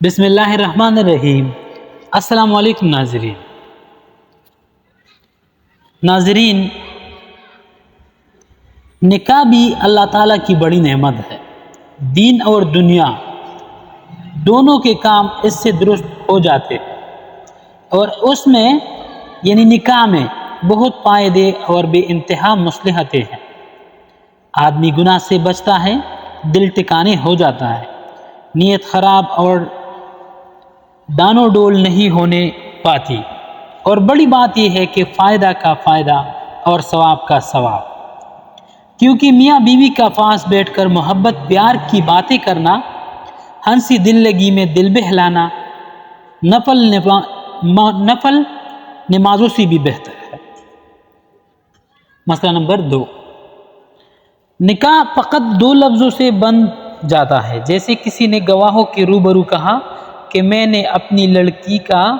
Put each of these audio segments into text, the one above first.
بسم اللہ الرحمن الرحیم۔ السلام علیکم ناظرین، نکاح بھی اللہ تعالیٰ کی بڑی نعمت ہے۔ دین اور دنیا دونوں کے کام اس سے درست ہو جاتے ہیں، اور اس میں یعنی نکاح میں بہت فائدے اور بے انتہا مصلحتیں ہیں۔ آدمی گناہ سے بچتا ہے، دل ٹکانے ہو جاتا ہے، نیت خراب اور دانو ڈول نہیں ہونے پاتی، اور بڑی بات یہ ہے کہ فائدہ کا فائدہ اور ثواب کا ثواب، کیونکہ میاں بیوی کا پاس بیٹھ کر محبت پیار کی باتیں کرنا، ہنسی دل لگی میں دل بہلانا نفل نمازوں سے بھی بہتر ہے۔ مسئلہ نمبر 2، نکاح فقط 2 لفظوں سے بن جاتا ہے۔ جیسے کسی نے گواہوں کے روبرو کہا کہ میں نے اپنی لڑکی کا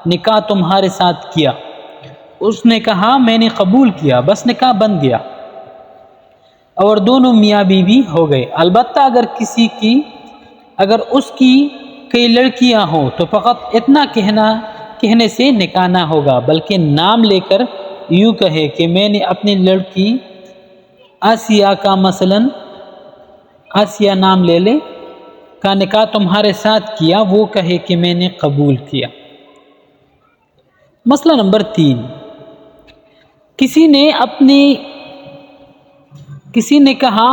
نکاح تمہارے ساتھ کیا، اس نے کہا میں نے قبول کیا، بس نکاح بن گیا اور دونوں میاں بیوی ہو گئے۔ البتہ اگر اس کی کئی لڑکیاں ہوں تو فقط اتنا کہنے سے نکاح نہ ہوگا، بلکہ نام لے کر یوں کہے کہ میں نے اپنی لڑکی آسیہ کا، مثلاً آسیہ نام لے لے، کا نکاح تمہارے ساتھ کیا، وہ کہے کہ میں نے قبول کیا۔ مسئلہ نمبر 3، کسی نے کہا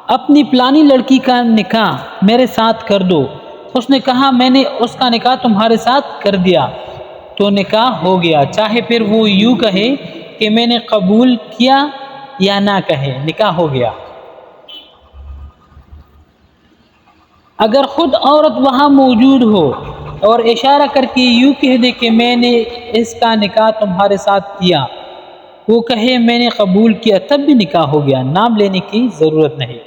اپنی پلانی لڑکی کا نکاح میرے ساتھ کر دو، اس نے کہا میں نے اس کا نکاح تمہارے ساتھ کر دیا، تو نکاح ہو گیا، چاہے پھر وہ یوں کہے کہ میں نے قبول کیا یا نہ کہے، نکاح ہو گیا۔ اگر خود عورت وہاں موجود ہو اور اشارہ کر کے یوں کہہ دے کہ میں نے اس کا نکاح تمہارے ساتھ کیا، وہ کہے میں نے قبول کیا، تب بھی نکاح ہو گیا، نام لینے کی ضرورت نہیں۔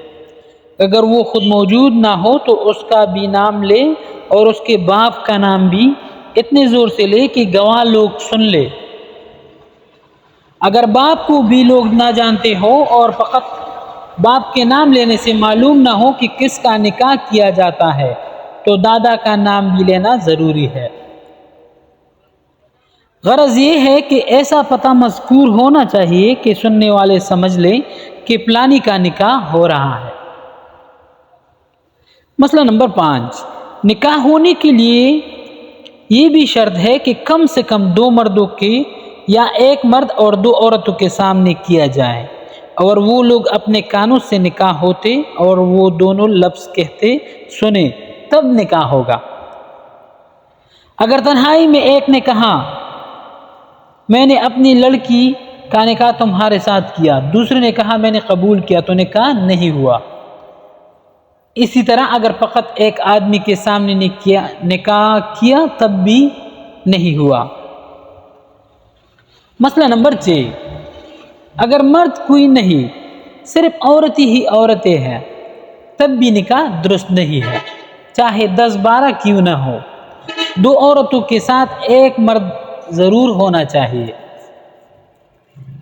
اگر وہ خود موجود نہ ہو تو اس کا بھی نام لے، اور اس کے باپ کا نام بھی اتنے زور سے لے کہ گواہ لوگ سن لے۔ اگر باپ کو بھی لوگ نہ جانتے ہو اور فقط باپ کے نام لینے سے معلوم نہ ہو کہ کس کا نکاح کیا جاتا ہے، تو دادا کا نام بھی لینا ضروری ہے۔ غرض یہ ہے کہ ایسا پتہ مذکور ہونا چاہیے کہ سننے والے سمجھ لیں کہ فلانی کا نکاح ہو رہا ہے۔ مسئلہ نمبر 5، نکاح ہونے کے لیے یہ بھی شرط ہے کہ کم سے کم 2 مردوں کے یا 1 مرد اور 2 عورتوں کے سامنے کیا جائے، اور وہ لوگ اپنے کانوں سے نکاح ہوتے اور وہ دونوں لفظ کہتے سنے، تب نکاح ہوگا۔ اگر تنہائی میں ایک نے کہا میں نے اپنی لڑکی کا نکاح تمہارے ساتھ کیا، دوسرے نے کہا میں نے قبول کیا، تو نکاح نہیں ہوا۔ اسی طرح اگر فقط ایک آدمی کے سامنے نکاح کیا تب بھی نہیں ہوا۔ مسئلہ نمبر 6، اگر مرد کوئی نہیں، صرف عورتیں ہی عورتیں ہیں، تب بھی نکاح درست نہیں ہے، چاہے 10-12 کیوں نہ ہو۔ 2 عورتوں کے ساتھ 1 مرد ضرور ہونا چاہیے۔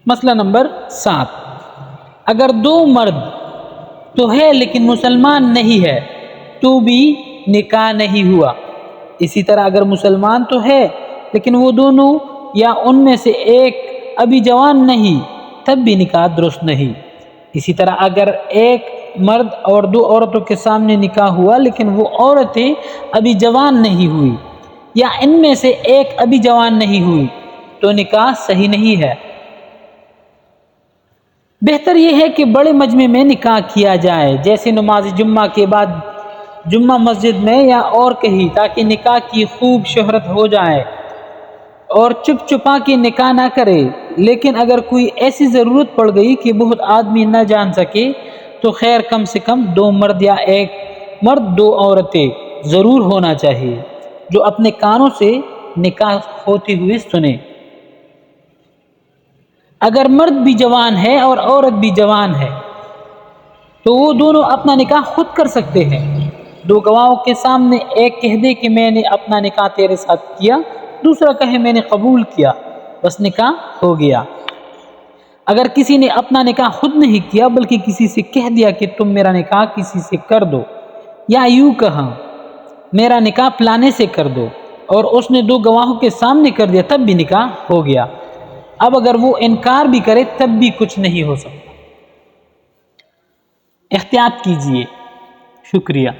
مسئلہ نمبر 7، اگر 2 مرد تو ہے لیکن مسلمان نہیں ہے تو بھی نکاح نہیں ہوا۔ اسی طرح اگر مسلمان تو ہے لیکن وہ دونوں یا ان میں سے ایک ابھی جوان نہیں، تب بھی نکاح درست نہیں۔ اسی طرح اگر 1 مرد اور 2 عورتوں کے سامنے نکاح ہوا لیکن وہ عورتیں ابھی جوان نہیں ہوئی، یا ان میں سے ایک ابھی جوان نہیں ہوئی، تو نکاح صحیح نہیں ہے۔ بہتر یہ ہے کہ بڑے مجمع میں نکاح کیا جائے، جیسے نماز جمعہ کے بعد جمعہ مسجد میں یا اور کہیں، تاکہ نکاح کی خوب شہرت ہو جائے، اور چپ چپا کے نکاح نہ کرے۔ لیکن اگر کوئی ایسی ضرورت پڑ گئی کہ بہت آدمی نہ جان سکے، تو خیر کم سے کم 2 مرد یا 1 مرد 2 عورتیں ضرور ہونا چاہیے، جو اپنے کانوں سے نکاح ہوتے ہوئے سنے۔ اگر مرد بھی جوان ہے اور عورت بھی جوان ہے تو وہ دونوں اپنا نکاح خود کر سکتے ہیں۔ 2 گواہوں کے سامنے ایک کہہ دے کہ میں نے اپنا نکاح تیرے ساتھ کیا، دوسرا کہے میں نے قبول کیا، بس نکاح ہو گیا۔ اگر کسی نے اپنا نکاح خود نہیں کیا بلکہ کسی سے کہہ دیا کہ تم میرا نکاح کسی سے کر دو، یا یوں کہا میرا نکاح پلانے سے کر دو، اور اس نے 2 گواہوں کے سامنے کر دیا، تب بھی نکاح ہو گیا۔ اب اگر وہ انکار بھی کرے تب بھی کچھ نہیں ہو سکتا۔ احتیاط کیجیے۔ شکریہ۔